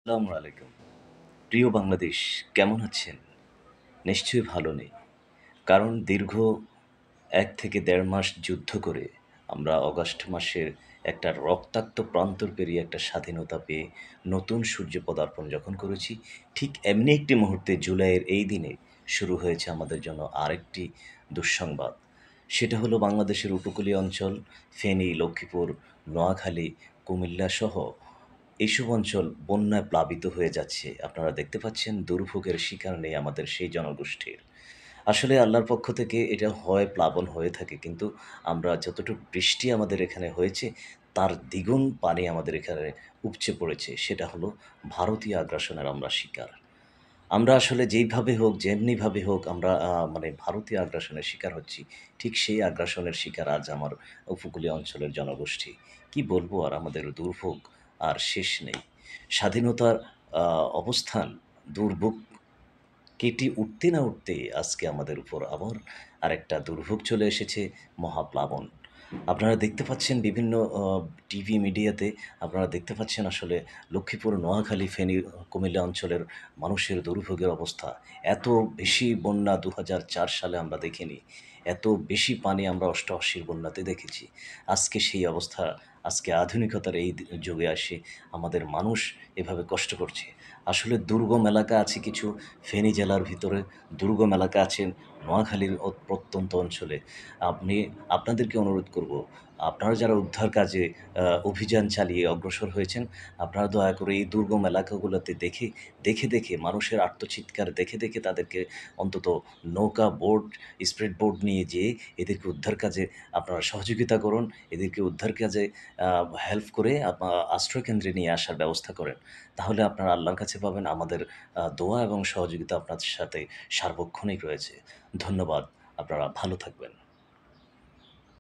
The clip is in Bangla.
আসসালামু আলাইকুম। প্রিয় বাংলাদেশ, কেমন আছেন? নিশ্চয়ই ভালো নেই। কারণ দীর্ঘ ১ থেকে ১.৫ মাস যুদ্ধ করে আমরা অগাস্ট মাসের একটা রক্তাক্ত প্রান্তর পেরিয়ে একটা স্বাধীনতা পেয়ে নতুন সূর্য পদার্পণ যখন করেছি, ঠিক এমনি একটি মুহূর্তে জুলাইয়ের এই দিনে শুরু হয়েছে আমাদের জন্য আরেকটি দুঃসংবাদ। সেটা হলো বাংলাদেশের উপকূলীয় অঞ্চল ফেনী, লক্ষ্মীপুর, নোয়াখালী, কুমিল্লাসহ এইসব অঞ্চল বন্যায় প্লাবিত হয়ে যাচ্ছে। আপনারা দেখতে পাচ্ছেন দুর্ভোগের শিকার নেই আমাদের সেই জনগোষ্ঠীর। আসলে আল্লাহর পক্ষ থেকে এটা হয় প্লাবন হয়ে থাকে। কিন্তু আমরা যতটুক বৃষ্টি আমাদের এখানে হয়েছে, তার দ্বিগুণ পানি আমাদের এখানে উপচে পড়েছে। সেটা হলো ভারতীয় আগ্রাসনের আমরা শিকার। আমরা আসলে যেইভাবে হোক, যেমনিভাবে হোক আমরা মানে ভারতীয় আগ্রাসনের শিকার হচ্ছি। ঠিক সেই আগ্রাসনের শিকার আজ আমার উপকূলীয় অঞ্চলের জনগোষ্ঠী। কি বলবো আর আমাদের দুর্ভোগ আর শেষ নেই। স্বাধীনতার আ অবস্থান দুর্ভোগ কেটে উঠতে না উঠতেই আজকে আমাদের উপর আবার আরেকটা দুর্ভোগ চলে এসেছে, মহাপ্লাবন। আপনারা দেখতে পাচ্ছেন বিভিন্ন টিভি মিডিয়াতে আপনারা দেখতে পাচ্ছেন আসলে লক্ষ্মীপুর, নোয়াখালী, ফেনী, কুমিল্লা অঞ্চলের মানুষের দুর্ভোগের অবস্থা। এত বেশি বন্যা ২০০৪ সালে আমরা দেখিনি। এত বেশি পানি আমরা অষ্টআশির বন্যাতে দেখেছি। আজকে সেই অবস্থা, আজকে আধুনিকতার এই যুগে এসে আমাদের মানুষ এভাবে কষ্ট করছে। আসলে দুর্গম এলাকা আছে কিছু ফেনী জেলার ভিতরে, দুর্গম এলাকা আছে নোয়াখালীর প্রত্যন্ত অঞ্চলে। আপনি আপনাদেরকে অনুরোধ করব, আপনারা যারা উদ্ধার কাজে অভিযান চালিয়ে অগ্রসর হয়েছেন, আপনারা দয়া করে এই দুর্গম এলাকাগুলোতে দেখে মানুষের আর্তচিৎকার দেখে তাদেরকে অন্তত নৌকা, বোট, স্পিড বোট নিয়ে যেয়ে এদেরকে উদ্ধার কাজে আপনারা সহযোগিতা করুন। এদেরকে উদ্ধার কাজে হেল্প করে আশ্রয়কেন্দ্রে নিয়ে আসার ব্যবস্থা করেন। তাহলে আপনারা আল্লাহর কাছে পাবেন। আমাদের দোয়া এবং সহযোগিতা আপনাদের সাথে সার্বক্ষণিক রয়েছে। ধন্যবাদ। আপনারা ভালো থাকবেন।